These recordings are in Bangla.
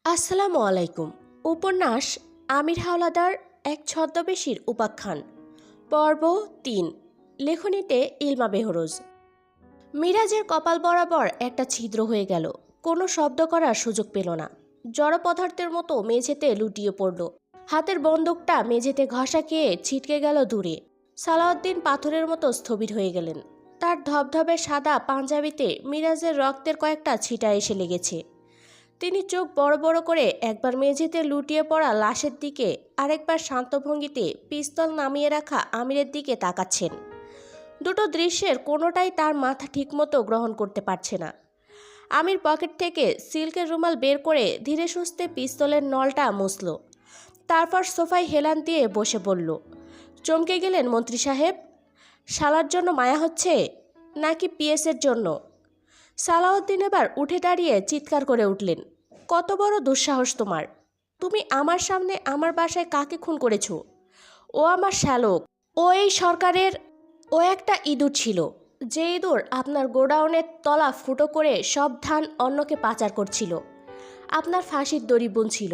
আসসালামু আলাইকুম। উপন্যাস আমির হাওলাদার এক ছদ্মবেশীর উপাখ্যান পর্ব ৩। লেখনীতে ইলমা বেহরোজ। মিরাজের কপাল বরাবর একটা ছিদ্র হয়ে গেল। কোনো শব্দ করার সুযোগ পেল না। জড় পদার্থের মতো মেঝেতে লুটিয়ে পড়ল। হাতের বন্দুকটা মেঝেতে ঘষা খেয়ে ছিটকে গেল দূরে। সালাউদ্দিন পাথরের মতো স্থবির হয়ে গেলেন। তার ধবধবে সাদা পাঞ্জাবিতে মিরাজের রক্তের কয়েকটা ছিটা এসে লেগেছে। তিনি চোখ বড় বড় করে একবার মেঝেতে লুটিয়ে পড়া লাশের দিকে, আরেকবার শান্ত ভঙ্গিতে পিস্তল নামিয়ে রাখা আমিরের দিকে তাকাচ্ছেন। দুটো দৃশ্যের কোনোটাই তার মাথা ঠিকমতো গ্রহণ করতে পারছে না। আমির পকেট থেকে সিল্কের রুমাল বের করে ধীরে সুস্থে পিস্তলের নলটা মুছল। তারপর সোফায় হেলান দিয়ে বসে পড়ল। চমকে গেলেন মন্ত্রী সাহেব। শালার জন্য মায়া হচ্ছে নাকি পিএসের জন্য? সালাউদ্দিন এবার উঠে দাঁড়িয়ে চিৎকার করে উঠলেন, কত বড় দুঃসাহস তোমার! তুমি আমার সামনে আমার বাসায় কাকে খুন করেছ? ও আমার শ্যালক। ও এই সরকারের। ও একটা ইঁদুর ছিল, যে ইঁদুর আপনার গোডাউনের তলা ফুটো করে সব ধান অন্যকে পাচার করছিল। আপনার ফাঁসির দড়ি বুনছিল।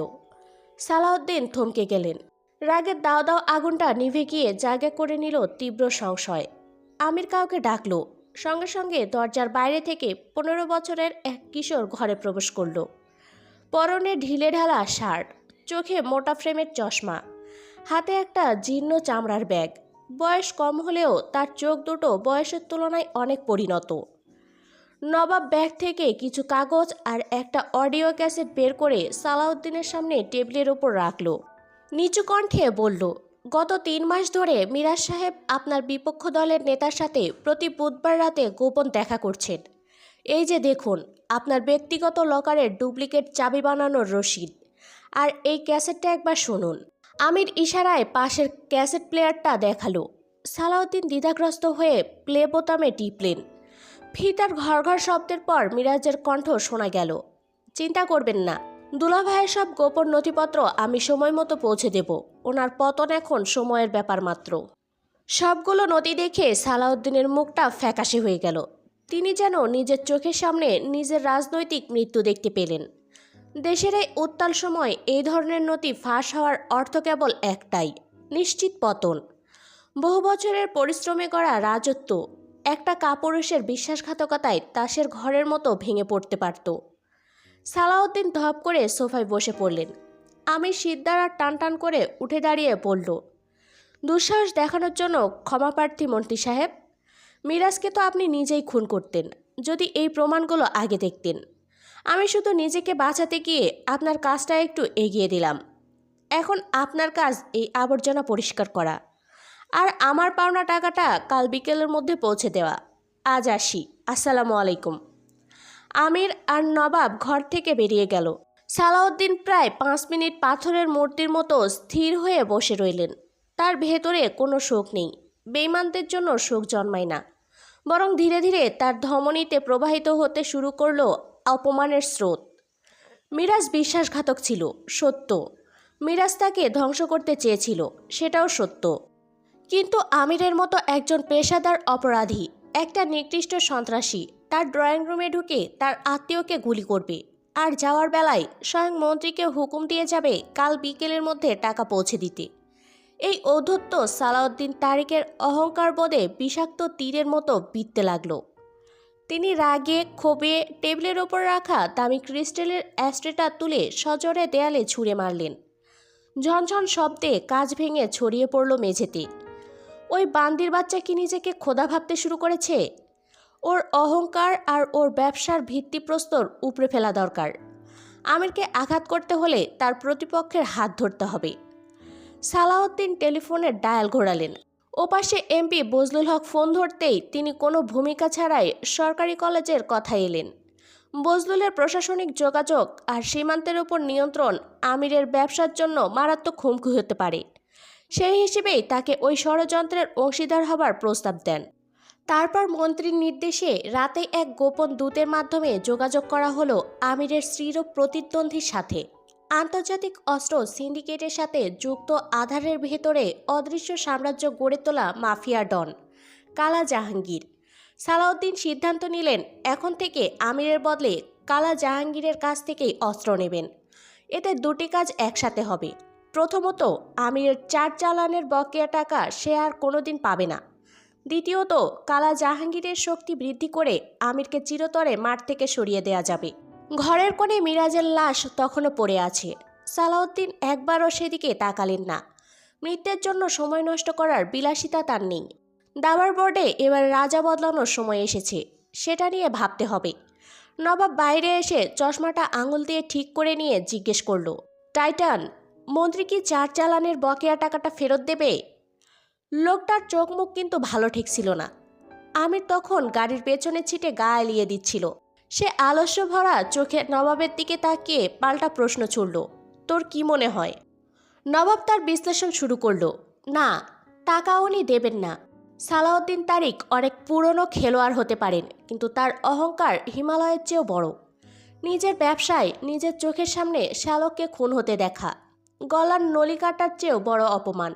সালাউদ্দিন থমকে গেলেন। রাগের দাও দাও আগুনটা নিভে গিয়ে জায়গা করে নিল তীব্র সংশয়। আমির কাউকে ডাকলো। সঙ্গে সঙ্গে দরজার বাইরে থেকে 15 বছরের এক কিশোর ঘরে প্রবেশ করল। পরনে ঢিলে ঢালা শার্ট, চোখে মোটা ফ্রেমের চশমা, হাতে একটা জীর্ণ চামড়ার ব্যাগ। বয়স কম হলেও তার চোখ দুটো বয়সের তুলনায় অনেক পরিণত। নবাব ব্যাগ থেকে কিছু কাগজ আর একটা অডিও ক্যাসেট বের করে সালাউদ্দিনের সামনে টেবিলের ওপর রাখল। নিচু কণ্ঠে বলল, গত 3 মাস ধরে মিরাজ সাহেব আপনার বিপক্ষ দলের নেতার সাথে প্রতি বুধবার রাতে গোপন দেখা করছেন। এই যে দেখুন, আপনার ব্যক্তিগত লকারের ডুপ্লিকেট চাবি বানানোর রসিদ। আর এই ক্যাসেটটা একবার শুনুন। আমির ইশারায় পাশের ক্যাসেট প্লেয়ারটা দেখালো। সালাউদ্দিন দ্বিধাগ্রস্ত হয়ে প্লে বোতামে টিপলেন। ফিতার ঘর শব্দের পর মিরাজের কণ্ঠ শোনা গেল, চিন্তা করবেন না, দুলাভাইয়ের সব গোপন নথিপত্র আমি সময় মতো পৌঁছে দেব। ওনার পতন এখন সময়ের ব্যাপার মাত্র। সবগুলো নথি দেখে সালাউদ্দিনের মুখটা ফ্যাকাশে হয়ে গেল। তিনি যেন নিজের চোখের সামনে নিজের রাজনৈতিক মৃত্যু দেখতে পেলেন। দেশের এই উত্তাল সময় এই ধরনের নথি ফাঁস হওয়ার অর্থ কেবল একটাই, নিশ্চিত পতন। বহু বছরের পরিশ্রমে গড়া রাজত্ব একটা কাপুরুষের বিশ্বাসঘাতকতায় তাসের ঘরের মতো ভেঙে পড়তে পারত। সালাউদ্দিন ধপ করে সোফায় বসে পড়লেন। আমি সিদ্ধারা টান টান করে উঠে দাঁড়িয়ে বলল, দুঃসাহস দেখানোর জন্য ক্ষমাপ্রার্থী মন্ত্রী সাহেব। মিরাজকে তো আপনি নিজেই খুন করতেন যদি এই প্রমাণগুলো আগে দেখতেন। আমি শুধু নিজেকে বাঁচাতে গিয়ে আপনার কাজটা একটু এগিয়ে দিলাম। এখন আপনার কাজ এই আবর্জনা পরিষ্কার করা, আর আমার পাওনা টাকাটা কাল বিকেলের মধ্যে পৌঁছে দেওয়া। আজ আসি, আসসালামু আলাইকুম। আমির আর নবাব ঘর থেকে বেরিয়ে গেল। সালাউদ্দিন প্রায় 5 মিনিট পাথরের মূর্তির মতো স্থির হয়ে বসে রইলেন। তার ভেতরে কোনো শোক নেই। বেঈমানদের জন্য শোক জন্মায় না, বরং ধীরে ধীরে তার ধমনীতে প্রবাহিত হতে শুরু করলো অপমানের স্রোত। মিরাজ বিশ্বাসঘাতক ছিল, সত্য। মিরাজ তাকে ধ্বংস করতে চেয়েছিল, সেটাও সত্য। কিন্তু আমিরের মতো একজন পেশাদার অপরাধী, একটা নিকৃষ্ট সন্ত্রাসী তার ড্রয়িং রুমে ঢুকে তার আত্মীয়কে গুলি করবে, আর যাওয়ার বেলায় স্বয়ং মন্ত্রীকে হুকুম দিয়ে যাবে কাল বিকেলের মধ্যে টাকা পৌঁছে দিতে। এই ঔদ্ধত্য সালাউদ্দিন তারিকের অহংকার বোধে বিষাক্ত তীরের মতো বিঁধতে লাগলো। তিনি রাগে ক্ষোভে টেবিলের ওপর রাখা দামি ক্রিস্টালের অ্যাস্ট্রেটা তুলে সজোরে দেয়ালে ছুঁড়ে মারলেন। ঝনঝন শব্দে কাঁচ ভেঙে ছড়িয়ে পড়ল মেঝেতে। ওই বান্দির বাচ্চা কি নিজেকে খোদা ভাবতে শুরু করেছে? ওর অহংকার আর ওর ব্যবসার ভিত্তিপ্রস্তর উপড়ে ফেলা দরকার। আমিরকে আঘাত করতে হলে তার প্রতিপক্ষের হাত ধরতে হবে। সালাউদ্দিন টেলিফোনের ডায়াল ঘোরালেন। ওপাশে এমপি বজলুল হক ফোন ধরতেই তিনি কোনো ভূমিকা ছাড়াই সরকারি কলেজের কথা এলেন। বজলুলের প্রশাসনিক যোগাযোগ আর সীমান্তের উপর নিয়ন্ত্রণ আমিরের ব্যবসার জন্য মারাত্মক হুমকি হতে পারে। সেই হিসেবেই তাকে ওই ষড়যন্ত্রের অংশীদার হবার প্রস্তাব দেন। তারপর মন্ত্রীর নির্দেশে রাতে এক গোপন দূতের মাধ্যমে যোগাযোগ করা হলো আমিরের স্ত্রীর প্রতিদ্বন্দ্বীর সাথে। আন্তর্জাতিক অস্ত্র সিন্ডিকেটের সাথে যুক্ত আধারের ভেতরে অদৃশ্য সাম্রাজ্য গড়ে তোলা মাফিয়া ডন কালা জাহাঙ্গীর। সালাউদ্দিন সিদ্ধান্ত নিলেন এখন থেকে আমিরের বদলে কালা জাহাঙ্গীরের কাছ থেকেই অস্ত্র নেবেন। এতে দুটি কাজ একসাথে হবে। প্রথমত, আমিরের 4 চালানের বকেয়া টাকা সে আর কোনোদিন পাবে না। দ্বিতীয়ত, কালা জাহাঙ্গীরের শক্তি বৃদ্ধি করে আমিরকে চিরতরে মাঠ থেকে সরিয়ে দেয়া যাবে। ঘরের কোণে মিরাজের লাশ তখনও পড়ে আছে। সালাউদ্দিন একবারও সেদিকে তাকালেন না। মৃত্যুর জন্য সময় নষ্ট করার বিলাসিতা তার নেই। দাবার বোর্ডে এবার রাজা বদলানোর সময় এসেছে, সেটা নিয়ে ভাবতে হবে। নবাব বাইরে এসে চশমাটা আঙুল দিয়ে ঠিক করে নিয়ে জিজ্ঞেস করল, টাইটান, মন্ত্রী কি 4 চালানের বকেয়া টাকাটা ফেরত দেবে? লোকটার চোখ মুখ কিন্তু ভালো ঠেকছিল না। আমির তখন গাড়ির পেছনে ছিটে গা এলিয়ে দিচ্ছিল। সে আলস্য ভরা চোখে নবাবের দিকে তাকিয়ে পাল্টা প্রশ্ন ছুড়ল, তোর কি মনে হয়? নবাব তার বিশ্লেষণ শুরু করল, না, টাকা উনি দেবেন না। সালাউদ্দিন তারিক অনেক পুরনো খেলোয়াড় হতে পারেন, কিন্তু তার অহংকার হিমালয়ের চেয়েও বড়। নিজের ব্যবসায় নিজের চোখের সামনে শ্যালককে খুন হতে দেখা গলার নলি কাটার চেয়েও বড় অপমান।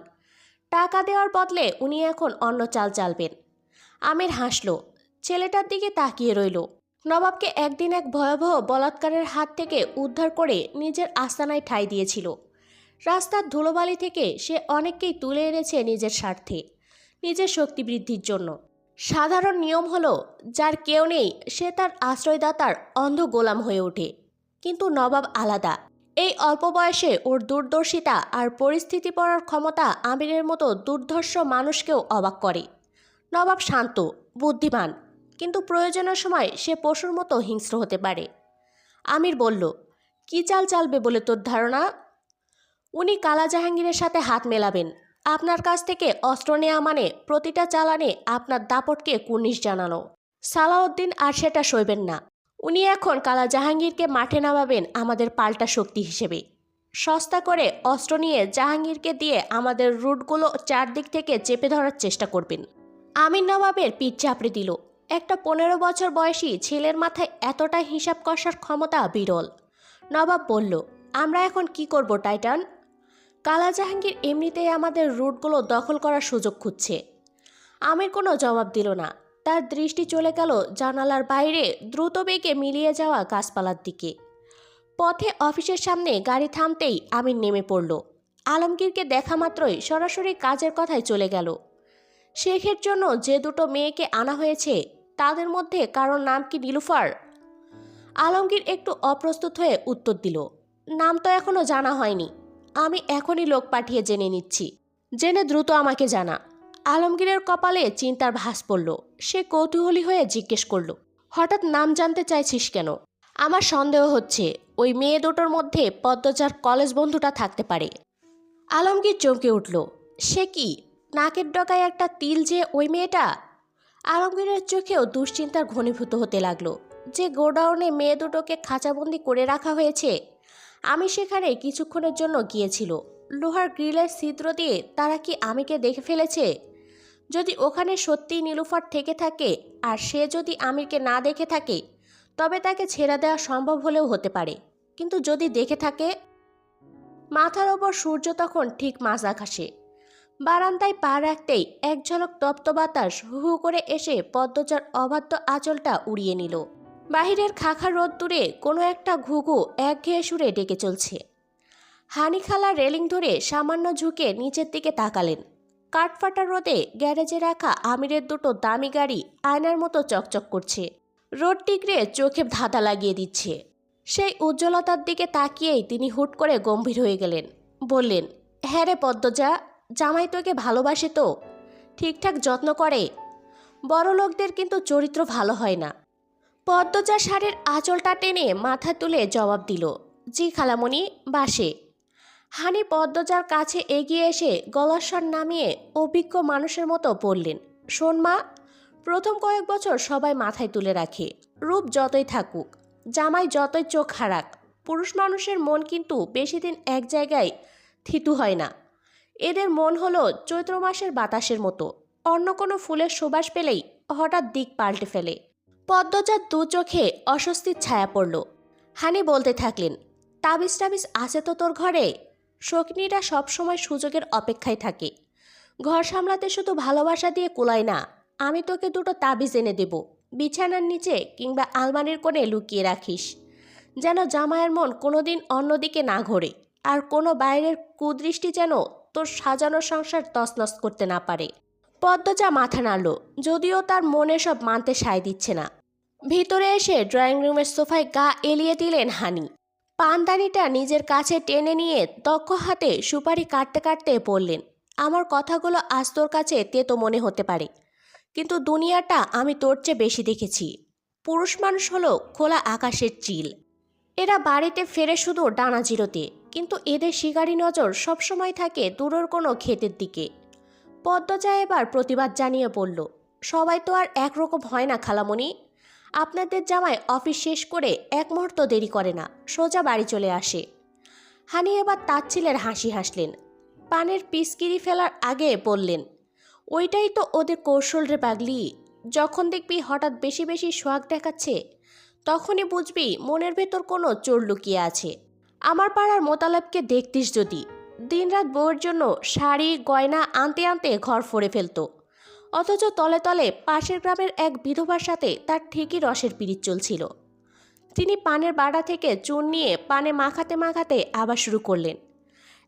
টাকা দেওয়ার বদলে উনি এখন অন্য চাল চালবেন। আমির হাসল, ছেলেটার দিকে তাকিয়ে রইল। নবাবকে একদিন এক ভয়াবহ বলাৎকারের হাত থেকে উদ্ধার করে নিজের আস্তানায় ঠাঁই দিয়েছিল। রাস্তার ধুলোবালি থেকে সে অনেককেই তুলে এনেছে নিজের স্বার্থে, নিজের শক্তি বৃদ্ধির জন্য। সাধারণ নিয়ম হলো, যার কেউ নেই সে তার আশ্রয়দাতার অন্ধ গোলাম হয়ে ওঠে। কিন্তু নবাব আলাদা। এই অল্প বয়সে ওর দূরদর্শিতা আর পরিস্থিতি পড়ার ক্ষমতা আমিরের মতো দুর্ধর্ষ মানুষকেও অবাক করে। নবাব শান্ত, বুদ্ধিমান, কিন্তু প্রয়োজনের সময় সে পশুর মতো হিংস্র হতে পারে। আমির বলল, কি চাল চালবে বলে তোর ধারণা? উনি কালা জাহাঙ্গীরের সাথে হাত মেলাবেন। আপনার কাছ থেকে অস্ত্র নেওয়া মানে প্রতিটা চালানে আপনার দাপটকে কুর্নিশ জানানো। সালাউদ্দিন আর সেটা সইবেন না। উনি এখন কালা জাহাঙ্গীরকে মাঠে নামাবেন আমাদের পাল্টা শক্তি হিসেবে। সস্তা করে অস্ত্র নিয়ে জাহাঙ্গীরকে দিয়ে আমাদের রুটগুলো চারদিক থেকে চেপে ধরার চেষ্টা করবেন। আমির নবাবের পিঠ চাপড়ে দিল। একটা 15 বছর বয়সী ছেলের মাথায় এতটা হিসাব কষার ক্ষমতা বিরল। নবাব বলল, আমরা এখন কি করব টাইটান? কালা জাহাঙ্গীর এমনিতেই আমাদের রুটগুলো দখল করার সুযোগ খুঁজছে। আমির কোনো জবাব দিল না। তার দৃষ্টি চলে গেল জানালার বাইরে দ্রুত বেগে মিলিয়ে যাওয়া গাছপালার দিকে। পথে অফিসের সামনে গাড়ি থামতেই আমির নেমে পড়ল। আলমগীরকে দেখা মাত্রই সরাসরি কাজের কথায় চলে গেল। শেখের জন্য যে দুটো মেয়েকে আনা হয়েছে তাদের মধ্যে কারোর নাম কি নীলুফার? আলমগীর একটু অপ্রস্তুত হয়ে উত্তর দিল, নাম তো এখনো জানা হয়নি। আমি এখনই লোক পাঠিয়ে জেনে নিচ্ছি। জেনে দ্রুত আমাকে জানা। আলমগীরের কপালে চিন্তার ভাঁজ পড়ল। সে কৌতূহলী হয়ে জিজ্ঞেস করল, হঠাৎ নাম জানতে চাইছিস কেন? আমার সন্দেহ হচ্ছে ওই মেয়ে দুটোর মধ্যে পদ্মজার কলেজ বন্ধুটা থাকতে পারে। আলমগীর চমকে উঠল। সে কি, নাকের ডগায় একটা তিল যে ওই মেয়েটা? আলমগীরের চোখেও দুশ্চিন্তার ঘনীভূত হতে লাগলো। যে গোডাউনে মেয়ে দুটোকে খাঁচাবন্দি করে রাখা হয়েছে, আমি সেখানে কিছুক্ষণের জন্য গিয়েছিল। লোহার গ্রিলের ছিদ্র দিয়ে তারা কি আমিকে দেখে ফেলেছে? যদি ওখানে সত্যিই নীলুফার থেকে থাকে আর সে যদি আমিরকে না দেখে থাকে, তবে তাকে ছেড়ে দেওয়া সম্ভব হলেও হতে পারে। কিন্তু যদি দেখে থাকে? মাথার ওপর সূর্য তখন ঠিক মাঝ আকাশে। বারান্দায় পা রাখতেই এক ঝলক তপ্ত বাতাস হু হু করে এসে পদ্মজার অবাধ্য আঁচলটা উড়িয়ে নিল। বাহিরের খাখা রোদ্দুরে কোনো একটা ঘুঘু একঘেয়ে সুরে ডেকে চলছে। হানিখালা রেলিং ধরে সামান্য ঝুঁকে নিচের দিকে তাকালেন। কাঠফাটা রোদে গ্যারেজে রাখা আমিরের দুটো দামি গাড়ি আয়নার মতো চকচক করছে। রোদ টিকরে চোখে ধাঁধা লাগিয়ে দিচ্ছে। সেই উজ্জ্বলতার দিকে তাকিয়েই তিনি হুট করে গম্ভীর হয়ে গেলেন। বললেন, হ্যাঁ রে পদ্মজা, জামাই তোকে ভালোবাসে তো? ঠিকঠাক যত্ন করে? বড় লোকদের কিন্তু চরিত্র ভালো হয় না। পদ্মজা শাড়ির আঁচলটা টেনে মাথা তুলে জবাব দিল, জি খালামণি, বাসে। হানি পদ্মজার কাছে এগিয়ে এসে গলার স্বর নামিয়ে অভিজ্ঞ মানুষের মতো বললেন, শোন মা, প্রথম কয়েক বছর সবাই মাথায় তুলে রাখে, রূপ যতই থাকুক, জামাই যতই চোখ হারাক, পুরুষ মানুষের মন কিন্তু বেশি দিন এক জায়গায় থিতু হয় না। এদের মন হলো চৈত্র মাসের বাতাসের মতো, অন্য কোনো ফুলের সুবাস পেলেই হঠাৎ দিক পাল্টে ফেলে। পদ্মজার দু চোখে অস্বস্তির ছায়া পড়ল। হানি বলতে থাকলেন, তাবিজ টাবিজ আছে তো তোর ঘরে? শকিনীরা সবসময় সুযোগের অপেক্ষায় থাকে। ঘর সামলাতে শুধু ভালোবাসা দিয়ে কুলায় না। আমি তোকে দুটো তাবিজ এনে দেব, বিছানার নিচে কিংবা আলমারির কোণে লুকিয়ে রাখিস। যেন জামাইয়ের মন কোনোদিন অন্যদিকে না ঘোরে, আর কোনো বাইরের কুদৃষ্টি যেন তোর সাজানো সংসার তছনছ করতে না পারে। পদ্মজা মাথা নাড়ল, যদিও তার মনে সব মানতে সায় দিচ্ছে না। ভিতরে এসে ড্রয়িং রুমের সোফায় গা এলিয়ে দিলেন হানি। পানদানিটা নিজের কাছে টেনে নিয়ে দক্ষ হাতে সুপারি কাটতে কাটতে বললেন, আমার কথাগুলো আজ তোর কাছে তেতো মনে হতে পারে, কিন্তু দুনিয়াটা আমি তোর চেয়ে বেশি দেখেছি। পুরুষ মানুষ হলো খোলা আকাশের চিল। এরা বাড়িতে ফেরে শুধু ডানা জিরোতে, কিন্তু এদের শিকারী নজর সবসময় থাকে দূরের কোনো ক্ষেতের দিকে। পদ্মজা এবার প্রতিবাদ জানিয়ে বলল, সবাই তো আর একরকম হয় না খালামণি। আপনাদের জামাই অফিস শেষ করে এক মুহূর্ত দেরি করে না, সোজা বাড়ি চলে আসে। হানি এবার তাচ্ছিলের হাসি হাসলেন। পানের পিচকিরি ফেলার আগে বললেন, ওইটাই তো ওদের কৌশল রে পাগলি। যখন দেখবি হঠাৎ বেশি বেশি সোহাগ দেখাচ্ছে, তখনই বুঝবি মনের ভেতর কোনো চোর লুকিয়ে আছে। আমার পাড়ার মোতালেবকে দেখতিস যদি, দিনরাত বউয়ের জন্য শাড়ি গয়না আনতে আনতে ঘর ফরে ফেলতো, অথচ তলে তলে পাশের গ্রামের এক বিধবার সাথে তার ঠিকই রসের পিরিচ চলছিল। তিনি পানের বাড়া থেকে চুন নিয়ে পানে মাখাতে মাখাতে আবার শুরু করলেন,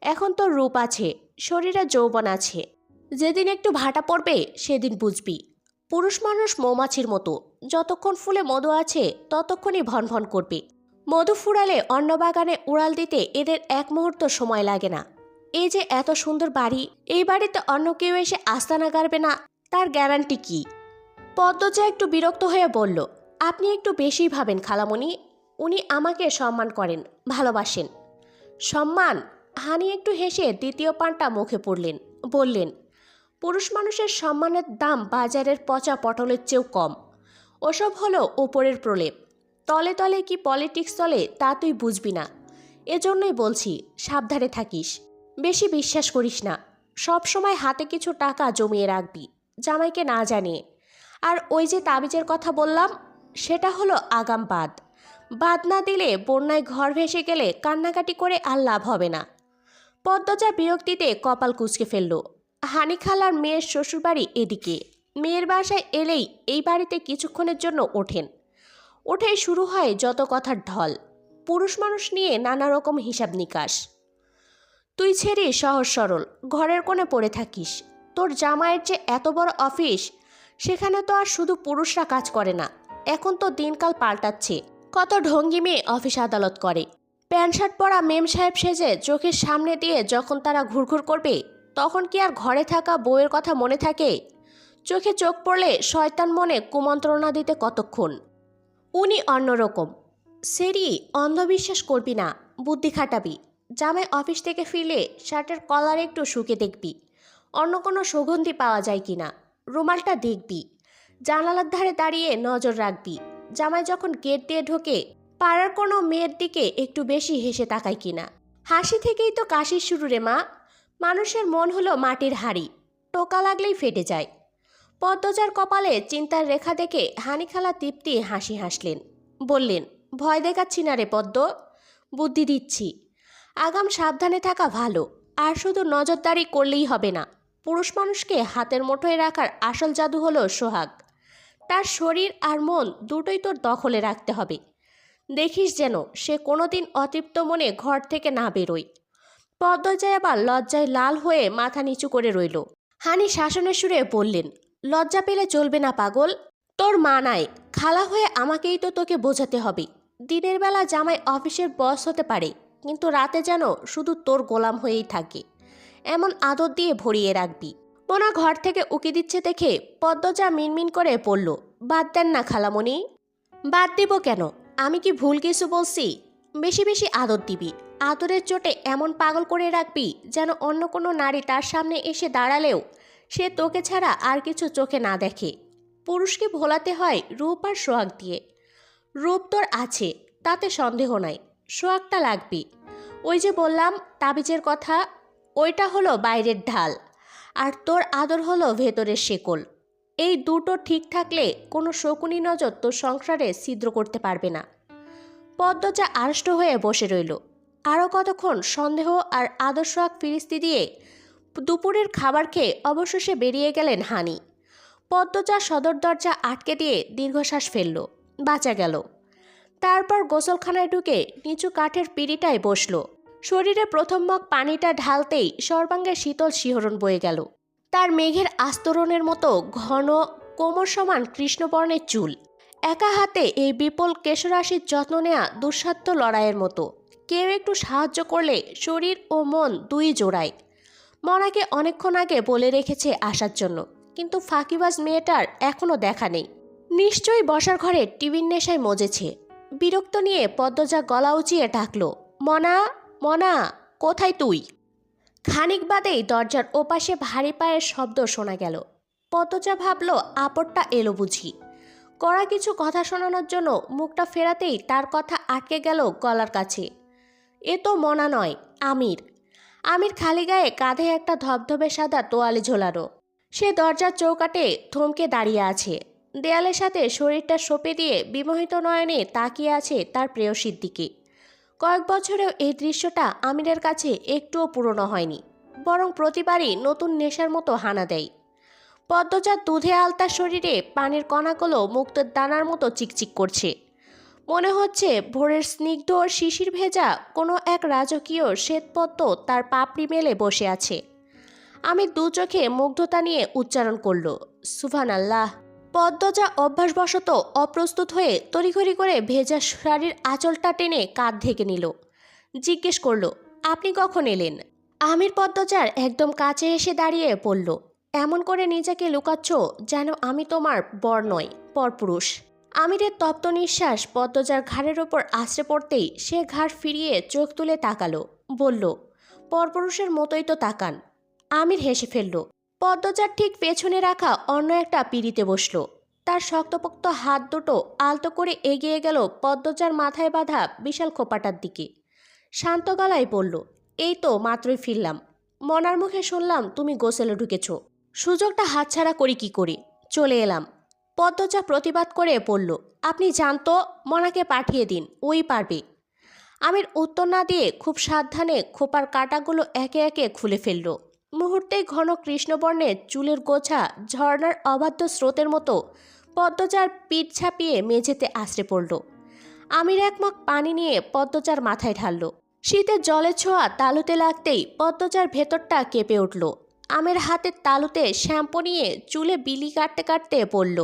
এখন তোর রূপ আছে, শরীরে যৌবন আছে, যেদিন একটু ভাটা পড়বে সেদিন বুঝবি। পুরুষ মানুষ মৌমাছির মতো, যতক্ষণ ফুলে মধু আছে ততক্ষণই ভনভন করবে। মধু ফুরালে অন্য বাগানে উড়াল দিতে এদের এক মুহূর্ত সময় লাগে না। এই যে এত সুন্দর বাড়ি, এই বাড়িতে অন্য কেউ এসে আস্তানা গাড়বে না, তার গ্যারান্টি কি? পদ্মজা একটু বিরক্ত হয়ে বলল, আপনি একটু বেশিই ভাবেন খালামণি। উনি আমাকে সম্মান করেন, ভালোবাসেন। সম্মান? হানি একটু হেসে দ্বিতীয় পানটা মুখে পুরলেন, বললেন, পুরুষ মানুষের সম্মানের দাম বাজারের পচা পটলের চেয়েও কম। ওসব হলো ওপরের প্রলেপ, তলে তলে কি পলিটিক্স চলে তা তুই বুঝবি না। এজন্যই বলছি সাবধানে থাকিস, বেশি বিশ্বাস করিস না। সব সময় হাতে কিছু টাকা জমিয়ে রাখবি, জামাইকে না জানিয়ে। আর ওই যে তাবিজের কথা বললাম, সেটা হলো আগাম বাদ। বাদ না দিলে বন্যায় ঘর ভেসে গেলে কান্নাকাটি করে আর লাভ হবে না। পদ্মজা বিরক্তিতে কপাল কুঁচকে ফেলল। হানি খালার মেয়ের শ্বশুরবাড়ি এদিকে, মেয়ের বাসায় এলেই এই বাড়িতে কিছুক্ষণের জন্য ওঠেন। ওঠেই শুরু হয় যত কথার ঢল, পুরুষ মানুষ নিয়ে নানা রকম হিসাব নিকাশ। তুই ছেড়ে সহজ সরল ঘরের কোণে পড়ে থাকিস। তোর জামাইয়ের যে এত বড় অফিস, সেখানে তো আর শুধু পুরুষরা কাজ করে না। এখন তো দিনকাল পাল্টাচ্ছে, কত ঢঙ্গি মেয়ে অফিস আদালত করে। প্যান্ট শার্ট পরা মেম সাহেব সেজে চোখের সামনে দিয়ে যখন তারা ঘুরঘুর করবে, তখন কি আর ঘরে থাকা বউয়ের কথা মনে থাকে? চোখে চোখ পড়লে শয়তান মনে কুমন্ত্রণা দিতে কতক্ষণ। উনি অন্যরকম। সেরি, অন্ধবিশ্বাস করবি না, বুদ্ধি খাটাবি। জামাই অফিস থেকে ফিরলে শার্টের কলার একটু শুকে দেখবি, অন্য কোনো সুগন্ধি পাওয়া যায় কিনা। রুমালটা দেখবি, জানালার ধারে দাঁড়িয়ে নজর রাখবি। জামাই যখন গেট দিয়ে ঢোকে, পাড়ার কোনো মেয়ের দিকে একটু বেশি হেসে তাকায় কিনা। হাসি থেকেই তো কাশির শুরু রে মা। মানুষের মন হলো মাটির হাঁড়ি, টোকা লাগলেই ফেটে যায়। পদ্মজার কপালে চিন্তার রেখা দেখে হানিখালা তৃপ্তি হাসি হাসলেন, বললেন, ভয় দেখাচ্ছি না রে পদ্ম, বুদ্ধি দিচ্ছি। আগাম সাবধানে থাকা ভালো, আর শুধু নজরদারি করলেই হবে না। পুরুষ মানুষকে হাতের মুঠোয় রাখার আসল জাদু হলো সোহাগ। তার শরীর আর মন দুটোই তোর দখলে রাখতে হবে। দেখিস যেন সে কোনোদিন অতৃপ্ত মনে ঘর থেকে না বেরোয়। পদ্মজা এবার লজ্জায় লাল হয়ে মাথা নিচু করে রইল। হানি শাসনের সুরে বললেন, লজ্জা পেলে চলবে না পাগল। তোর মা নাই, খালা হয়ে আমাকেই তো তোকে বোঝাতে হবে। দিনের বেলা জামাই অফিসের বস হতে পারে, কিন্তু রাতে যেন শুধু তোর গোলাম হয়েই থাকে, এমন আদর দিয়ে ভরিয়ে রাখবি। মোনা ঘর থেকে উকি দিচ্ছে দেখে পদ্মজা মিনমিন করে পড়ল, বাদ দেন না খালামণি। বাদ দিব কেন? আমি কি ভুল কিছু বলছি? বেশি বেশি আদর দিবি, আদরের চোটে এমন পাগল করে রাখবি যেন অন্য কোনো নারী তার সামনে এসে দাঁড়ালেও সে তোকে ছাড়া আর কিছু চোখে না দেখে। পুরুষকে ভোলাতে হয় রূপ আর সোহাগ দিয়ে। রূপ তোর আছে, তাতে সন্দেহ নাই, সোহাগটা লাগবে। ওই যে বললাম তাবিজের কথা, ওইটা হলো বাইরের ঢাল, আর তোর আদর হলো ভেতরের শেকল। এই দুটো ঠিক থাকলে কোনো শকুনি নজর তোর সংসারে ছিদ্র করতে পারবে না। পদ্মজা আড়ষ্ট হয়ে বসে রইল। আরও কতক্ষণ সন্দেহ আর আদর সোহাগ ফিরিস্তি দিয়ে দুপুরের খাবার খেয়ে অবশেষে বেরিয়ে গেলেন হানি। পদ্মজা সদর দরজা আটকে দিয়ে দীর্ঘশ্বাস ফেলল, বাঁচা গেল। তারপর গোসলখানায় ঢুকে নিচু কাঠের পিঁড়িটায় বসল। শরীরে প্রথম মগ পানিটা ঢালতেই সর্বাঙ্গে শীতল শিহরণ বয়ে গেল। তার মেঘের আস্তরণের মতো ঘন কোমর সমান কৃষ্ণবর্ণের চুল, একা হাতে এই বিপুল কেশরাশির যত্ন নেয়া দুঃসাধ্য লড়াইয়ের মতো। কেউ একটু সাহায্য করলে শরীর ও মন দুই জোড়ায়। মনাকে অনেকক্ষণ আগে বলে রেখেছে আসার জন্য, কিন্তু ফাঁকিবাজ মেয়েটার এখনও দেখা নেই। নিশ্চয়ই বসার ঘরে টিভির নেশায় মজেছে। বিরক্ত নিয়ে পদ্মজা গলা উঁচিয়ে ডাকল, মনা, মনা, কোথায় তুই? খানিক বাদেই দরজার ওপাশে ভারী পায়ের শব্দ শোনা গেল। পদ্মজা ভাবল আপদটা এলো বুঝি। কড়া কিছু কথা শোনানোর জন্য মুখটা ফেরাতেই তার কথা আটকে গেল গলার কাছে। এ তো মনা নয়, আমির। আমির খালি গায়ে কাঁধে একটা ধবধবে সাদা তোয়ালে ঝোলানো। সে দরজার চৌকাঠে থমকে দাঁড়িয়ে আছে। দেয়ালের সাথে শরীরটা সঁপে দিয়ে বিমোহিত নয়নে তাকিয়ে আছে তার প্রেয়সীর দিকে। কয়েক বছরেও এই দৃশ্যটা আমিরের কাছে একটুও পুরনো হয়নি, বরং প্রতিবারই নতুন নেশার মতো হানা দেয়। পদ্মজার দুধে আলতা শরীরে পানির কণাগুলো মুক্তের দানার মতো চিকচিক করছে। মনে হচ্ছে ভোরের স্নিগ্ধ ও শিশির ভেজা কোনো এক রাজকীয় শ্বেতপদ্ম তার পাপড়ি মেলে বসে আছে। আমি দু চোখে মুগ্ধতা নিয়ে উচ্চারণ করল, সুবহানাল্লাহ। পদ্মজা অভ্যাসবশত অপ্রস্তুত হয়ে তড়িঘড়ি করে ভেজা শাড়ির আঁচলটা টেনে কাঁধ ঢেকে নিল। জিজ্ঞেস করল, আপনি কখন এলেন? আমির পদ্মজার একদম কাছে এসে দাঁড়িয়ে পড়ল, এমন করে নিজেকে লুকাচ্ছ যেন আমি তোমার বর নই, পরপুরুষ। আমিরের তপ্ত নিঃশ্বাস পদ্মজার ঘাড়ের ওপর আছড়ে পড়তেই সে ঘাড় ফিরিয়ে চোখ তুলে তাকালো, বলল, পরপুরুষের মতোই তো তাকান। আমির হেসে ফেলল। পদ্মজার ঠিক পেছনে রাখা অন্য একটা পিঁড়িতে বসল। তার শক্তপোক্ত হাত দুটো আলতো করে এগিয়ে গেল পদ্মজার মাথায় বাঁধা বিশাল খোপাটার দিকে। শান্ত গলায় বলল, এই তো মাত্রই ফিরলাম। মনার মুখে শুনলাম তুমি গোসলে ঢুকেছ। সুযোগটা হাতছাড়া করি কি করে? চলে এলাম। পদ্মজা প্রতিবাদ করে বলল, আপনি জানতো, মনাকে পাঠিয়ে দিন, ওই পারবে। আমির উত্তর না দিয়ে খুব সাবধানে খোপার কাঁটাগুলো একে একে খুলে ফেলল। মুহূর্তেই ঘন কৃষ্ণবর্ণের চুলের গোছা ঝর্ণার অবাধ্য স্রোতের মতো পদ্মজার পিঠ ছাপিয়ে মেঝেতে আছড়ে পড়ল। আমির এক মগ পানি নিয়ে পদ্মজার মাথায় ঢালল। শীতের জলের ছোঁয়া তালুতে লাগতেই পদ্মজার ভেতরটা কেঁপে উঠল। আমের হাতের তালুতে শ্যাম্পু নিয়ে চুলে বিলি কাটতে কাটতে বলল,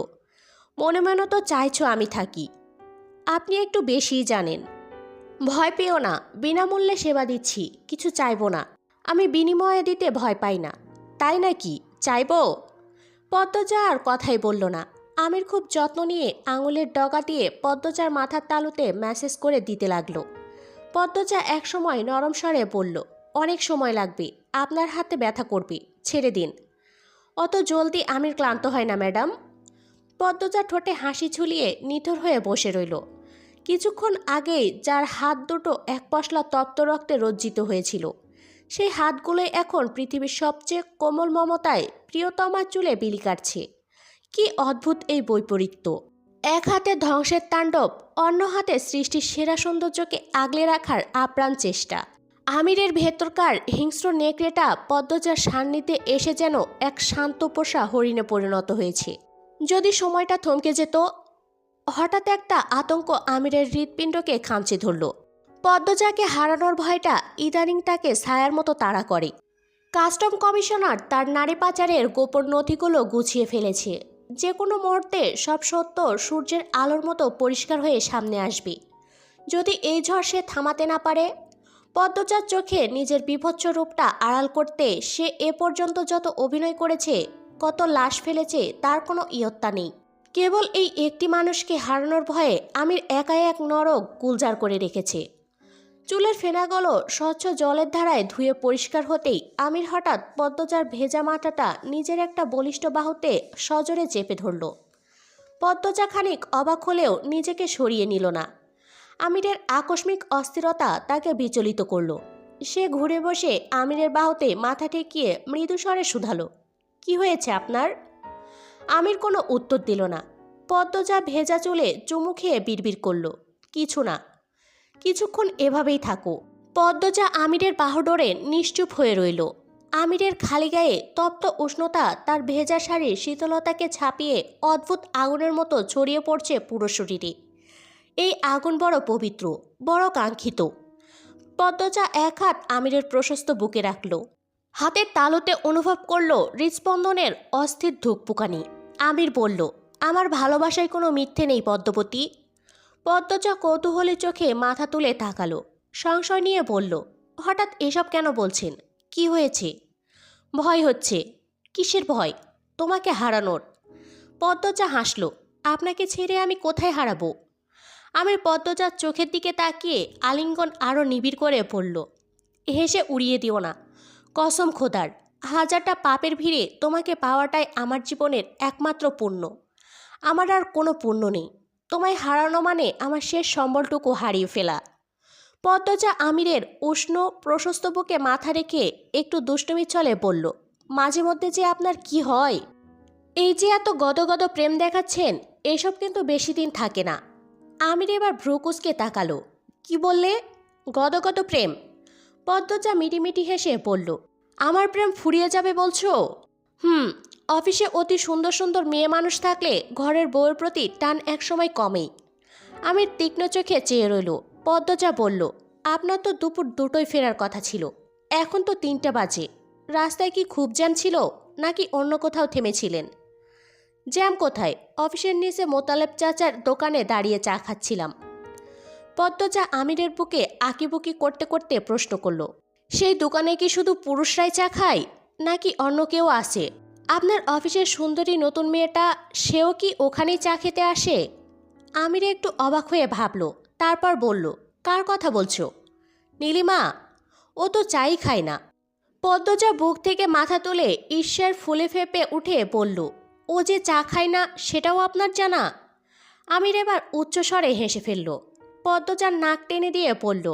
মনে মনে তো চাইছো আমি থাকি। আপনি একটু বেশিই জানেন। ভয় পেও না, বিনামূল্যে সেবা দিচ্ছি, কিছু চাইবো না। আমি বিনিময়ে দিতে ভয় পাই না। তাই নাকি, চাইবো? পদ্মজা আর কথাই বলল না। আমির খুব যত্ন নিয়ে আঙুলের ডগা দিয়ে পদ্মজার মাথার তালুতে ম্যাসেজ করে দিতে লাগলো। পদ্মজা একসময় নরম স্বরে বলল, অনেক সময় লাগবে, আপনার হাতে ব্যথা করবে, ছেড়ে দিন। অত জলদি আমির ক্লান্ত হয় না ম্যাডাম। পদ্মজা ঠোঁটে হাসি ঝুলিয়ে নিথর হয়ে বসে রইল। কিছুক্ষণ আগেই যার হাত দুটো এক পশলা তপ্ত রক্তে রজ্জিত হয়েছিল, সেই হাতগুলোই এখন পৃথিবীর সবচেয়ে কোমল মমতায় প্রিয়তমার চুলে বিলি কাটছে। কি অদ্ভুত এই বৈপরীত্য! এক হাতে ধ্বংসের তাণ্ডব, অন্য হাতে সৃষ্টির সেরা সৌন্দর্যকে আগলে রাখার আপ্রাণ চেষ্টা। আমিরের ভেতরকার হিংস্র নেকড়েটা পদ্মজার সান্নিধ্যে এসে যেন এক শান্ত পোষা হরিণে পরিণত হয়েছে। যদি সময়টা থমকে যেত! হঠাৎ একটা আতঙ্ক আমিরের হৃৎপিণ্ডকে খামচে ধরল। পদ্মজাকে হারানোর ভয়টা ইদানিং তাকে ছায়ার মতো তাড়া করে। কাস্টম কমিশনার তার নারী পাচারের গোপন নথিগুলো গুছিয়ে ফেলেছে। যে কোনো মুহূর্তে সব সত্য সূর্যের আলোর মতো পরিষ্কার হয়ে সামনে আসবে, যদি এই ঝড় সে থামাতে না পারে। পদ্মজার চোখে নিজের বীভৎস রূপটা আড়াল করতে সে এ পর্যন্ত যত অভিনয় করেছে, কত লাশ ফেলেছে, তার কোনো ইয়ত্তা নেই। কেবল এই একটি মানুষকে হারানোর ভয়ে আমির একাই এক নরক গুলজার করে রেখেছে। চুলের ফেনাগুলো স্বচ্ছ জলের ধারায় ধুয়ে পরিষ্কার হতেই আমির হঠাৎ পদ্মজার ভেজা মাথাটা নিজের একটা বলিষ্ঠ বাহুতে সজোরে চেপে ধরল। পদ্মজা খানিক অবাক হলেও নিজেকে সরিয়ে নিল না। আমিরের আকস্মিক অস্থিরতা তাকে বিচলিত করল। সে ঘুরে বসে আমিরের বাহুতে মাথা ঠেকিয়ে মৃদু স্বরে শুধালো, কি হয়েছে আপনার? আমির কোনো উত্তর দিল না। পদ্মজা ভেজা চুলে চুমু খেয়ে বিড়বিড় করল, কিছু না। কিছুক্ষণ এভাবেই থাকো। পদ্মজা আমিরের বাহু ডোরে নিশ্চুপ হয়ে রইল। আমিরের খালি গায়ে তপ্ত উষ্ণতা তার ভেজা শাড়ির শীতলতাকে ছাপিয়ে অদ্ভুত আগুনের মতো ছড়িয়ে পড়ছে পুরো শরীরে। এই আগুন বড় পবিত্র, বড় কাঙ্ক্ষিত। পদ্মজা এক হাত আমিরের প্রশস্ত বুকে রাখল। হাতের তালুতে অনুভব করল হৃৎস্পন্দনের অস্থির ধুকপুকানি। আমির বলল, আমার ভালোবাসায় কোনো মিথ্যে নেই পদ্মপতি। পদ্মজা কৌতূহলী চোখে মাথা তুলে তাকালো। সংশয় নিয়ে বলল, হঠাৎ এসব কেন বলছেন? কি হয়েছে? ভয় হচ্ছে। কিসের ভয়? তোমাকে হারানোর। পদ্মজা হাসল। আপনাকে ছেড়ে আমি কোথায় হারাবো? আমির পদ্মজার চোখের দিকে তাকিয়ে আলিঙ্গন আরও নিবিড় করে পড়ল। হেসে উড়িয়ে দিও না, কসম খোদার। হাজারটা পাপের ভিড়ে তোমাকে পাওয়াটাই আমার জীবনের একমাত্র পুণ্য। আমার আর কোনো পুণ্য নেই। তোমায় হারানো মানে আমার শেষ সম্বলটুকু হারিয়ে ফেলা। পদ্মজা আমিরের উষ্ণ প্রশস্ত বুকে মাথা রেখে একটু দুষ্টুমি চলে বলল, মাঝে মধ্যে যে আপনার কি হয়? এই যে এত গদগদ প্রেম দেখাচ্ছেন, এসব কিন্তু বেশি দিন থাকে না। আমির এবার ভ্রুকুচকে তাকালো। কি বললে? গদগদ প্রেম? পদ্মজা মিটিমিটি হেসে বলল, আমার প্রেম ফুরিয়ে যাবে বলছো? অফিসে অতি সুন্দর সুন্দর মেয়ে মানুষ থাকলে ঘরের বউয়ের প্রতি টান একসময় কমেই। আমির তীক্ষ্ণ চোখে চেয়ে রইল। পদ্মজা বলল, আপনার তো দুপুর দুটোই ফেরার কথা ছিল, এখন তো 3টা বাজে। রাস্তায় কি খুব জ্যাম ছিল, নাকি অন্য কোথাও থেমেছিলেন? জ্যাম কোথায়, অফিসের নিচে মোতালেব চাচার দোকানে দাঁড়িয়ে চা খাচ্ছিলাম। পদ্মজা আমিরের বুকে আঁকিবুকি করতে করতে প্রশ্ন করল, সেই দোকানে কি শুধু পুরুষরাই চা খায়, নাকি অন্য কেউ আসে? আপনার অফিসের সুন্দরী নতুন মেয়েটা, সেও কি ওখানেই চা খেতে আসে? আমির একটু অবাক হয়ে ভাবল, তারপর বলল, কার কথা বলছো? নীলিমা, ও তো চাই খায় না। পদ্মজা বুক থেকে মাথা তুলে ঈর্ষার ফুলে ফেপে উঠে বলল, ও যে চা খায় না সেটাও আপনার জানা? আমির এবার উচ্চস্বরে হেসে ফেলল। পদ্মজার নাক টেনে দিয়ে বলল,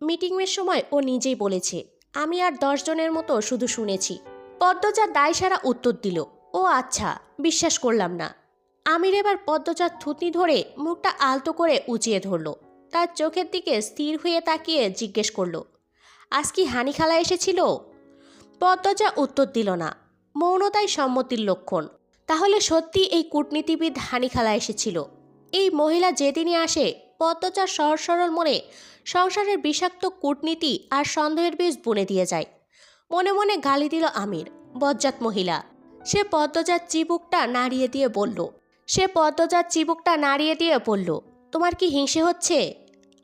মিটিংয়ের সময় ও নিজেই বলেছে, আমি আর 10 জনের মতো শুধু শুনেছি। পদ্মজা দায়সারা উত্তর দিল, ও আচ্ছা, বিশ্বাস করলাম না। আমির এবার পদ্মজার থুতনি ধরে মুখটা আলতো করে উঁচিয়ে ধরল। তার চোখের দিকে স্থির হয়ে তাকিয়ে জিজ্ঞেস করল, আজ কি হানি খালা এসেছিল? পদ্মজা উত্তর দিল না। মৌনতাই সম্মতির লক্ষণ। তাহলে সত্যি এই কূটনীতিবিদ হানি খালা এসেছিল। এই মহিলা যেদিনই আসে, পদ্মজার সহজ সরল মনে সংসারের বিষাক্ত কূটনীতি আর সন্দেহের বীজ বুনে দিয়ে যায়। মনে মনে গালি দিল আমির, বজ্জাত মহিলা। সে পদ্মজার চিবুকটা নাড়িয়ে দিয়ে বলল, তোমার কি হিংসে হচ্ছে?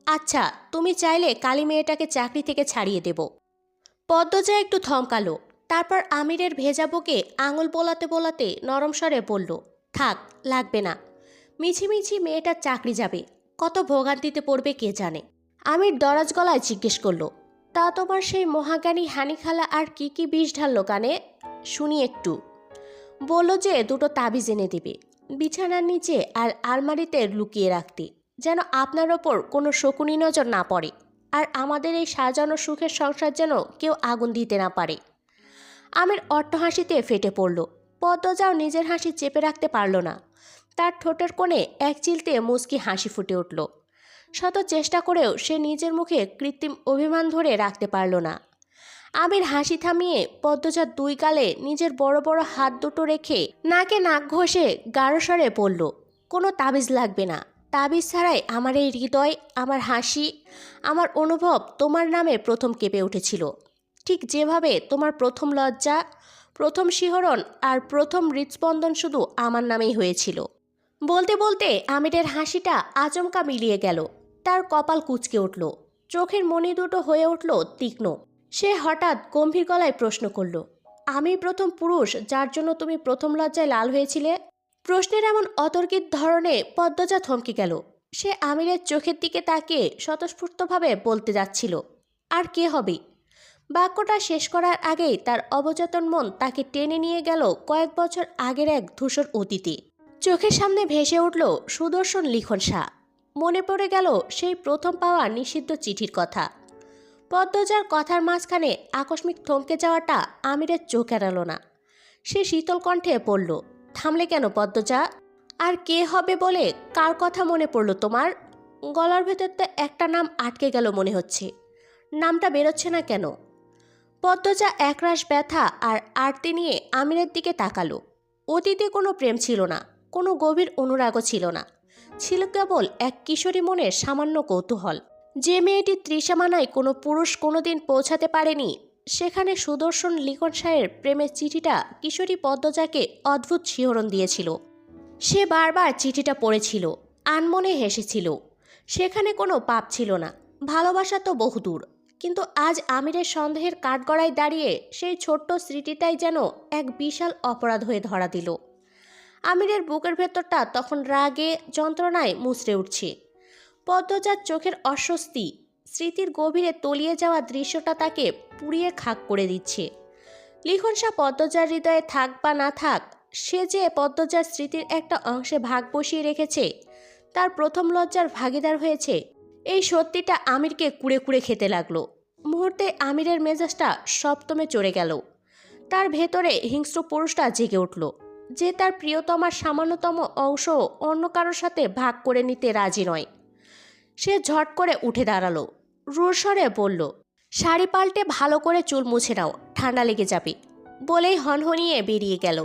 আচ্ছা, তুমি চাইলে কালী মেয়েটাকে চাকরি থেকে ছাড়িয়ে দেব। পদ্মজা একটু থমকালো। তারপর আমিরের ভেজা বুকে আঙুল বোলাতে বোলাতে নরম স্বরে বলল, থাক, লাগবে না। মিছিমিছি মেয়েটার চাকরি যাবে, কত ভোগান্তিতে পড়বে কে জানে। আমির দরাজ গলায় জিজ্ঞেস করল, তা তোমার সেই মহাজ্ঞানী হানিখালা আর কি কি বিষ ঢাললো কানে? শুনি একটু। বলল যে 2টো তাবিজ এনে দেবে, বিছানার নিচে আর আলমারিতে লুকিয়ে রাখতে, যেন আপনার ওপর কোনো শকুনি নজর না পড়ে, আর আমাদের এই সাজানো সুখের সংসার যেন কেউ আগুন দিতে না পারে। আমির অট্টহাসিতে ফেটে পড়ল। পদ্মজাও নিজের হাসি চেপে রাখতে পারল না। তার ঠোঁটের কোণে এক চিলতে মুচকি হাসি ফুটে উঠল। শত চেষ্টা করেও সে নিজের মুখে কৃত্রিম অভিমান ধরে রাখতে পারল না। আমির হাসি থামিয়ে পদ্মজার 2 গালে নিজের বড় বড় হাত দুটো রেখে নাকে নাক ঘষে গাঢ় স্বরে পড়ল, কোনো তাবিজ লাগবে না। তাবিজ ছাড়াই আমার এই হৃদয়, আমার হাসি, আমার অনুভব তোমার নামে প্রথম কেঁপে উঠেছিল। ঠিক যেভাবে তোমার প্রথম লজ্জা, প্রথম শিহরণ আর প্রথম হৃৎস্পন্দন শুধু আমার নামেই হয়েছিল। বলতে বলতে আমিরের হাসিটা আচমকা মিলিয়ে গেল। তার কপাল কুঁচকে উঠল, চোখের মণি দুটো হয়ে উঠল তীক্ষ্ণ। সে হঠাৎ গম্ভীর গলায় প্রশ্ন করল, আমি প্রথম পুরুষ যার জন্য তুমি প্রথম লজ্জায় লাল হয়েছিলে? প্রশ্নের এমন অতর্কিত ধরনে পদ্মজা থমকে গেল। সে আমিরের চোখের দিকে তাকিয়ে স্বতঃস্ফূর্তভাবে বলতে যাচ্ছিল, আর কে হবে? বাক্যটা শেষ করার আগেই তার অবচেতন মন তাকে টেনে নিয়ে গেল কয়েক বছর আগের এক ধূসর অতীতে। চোখের সামনে ভেসে উঠল সুদর্শন লিখন শাহ। মনে পড়ে গেল সেই প্রথম পাওয়া নিষিদ্ধ চিঠির কথা। পদ্মজার কথার মাঝখানে আকস্মিক থমকে যাওয়াটা আমিরের চোখ এড়াল না। সে শীতল কণ্ঠে পড়ল, থামলে কেন পদ্মজা? আর কে হবে বলে কার কথা মনে পড়ল তোমার? গলার ভেতর তো একটা নাম আটকে গেল মনে হচ্ছে। নামটা বেরোচ্ছে না কেন? পদ্মজা একরাশ ব্যথা আর আরতি নিয়ে আমিরের দিকে তাকালো। অতীতে কোনো প্রেম ছিল না, কোনো গভীর অনুরাগও ছিল না। ছিল কেবল এক কিশোরী মনের সামান্য কৌতূহল। যে মেয়েটি ত্রিসীমানায় কোনো পুরুষ কোনোদিন পৌঁছাতে পারেনি, সেখানে সুদর্শন লিখন শাহের প্রেমের চিঠিটা কিশোরী পদ্মজাকে অদ্ভুত শিহরণ দিয়েছিল। সে বারবার চিঠিটা পড়েছিল, আনমনে হেসেছিল। সেখানে কোনো পাপ ছিল না, ভালোবাসা তো বহুদূর। কিন্তু আজ আমিরের সন্দেহের কাঠগড়ায় দাঁড়িয়ে সেই ছোট্ট স্মৃতিটাই যেন এক বিশাল অপরাধ হয়ে ধরা দিল। আমিরের বুকের ভেতরটা তখন রাগে যন্ত্রণায় মুচড়ে উঠছে। পদ্মজার চোখের অস্বস্তি, স্মৃতির গভীরে তলিয়ে যাওয়া দৃশ্যটা তাকে পুড়িয়ে খাক করে দিচ্ছে। লিখন শাহ পদ্মজার হৃদয়ে থাক বা না থাক, সে যে পদ্মজার স্মৃতির একটা অংশে ভাগ বসিয়ে রেখেছে, তার প্রথম লজ্জার ভাগিদার হয়েছে, এই সত্যিটা আমিরকে কুড়ে কুড়ে খেতে লাগলো। মুহূর্তে আমিরের মেজাজটা সপ্তমে চড়ে গেল। তার ভেতরে হিংস্র পুরুষটা জেগে উঠল, যে তার প্রিয়তমার সামান্যতম অংশ অন্য কারোর সাথে ভাগ করে নিতে রাজি নয়। সে ঝট করে উঠে দাঁড়ালো, রুড়স্বরে বলল, শাড়ি পাল্টে ভালো করে চুল মুছে নাও, ঠান্ডা লেগে যাবে, বলেই হনহনিয়ে বেরিয়ে গেল।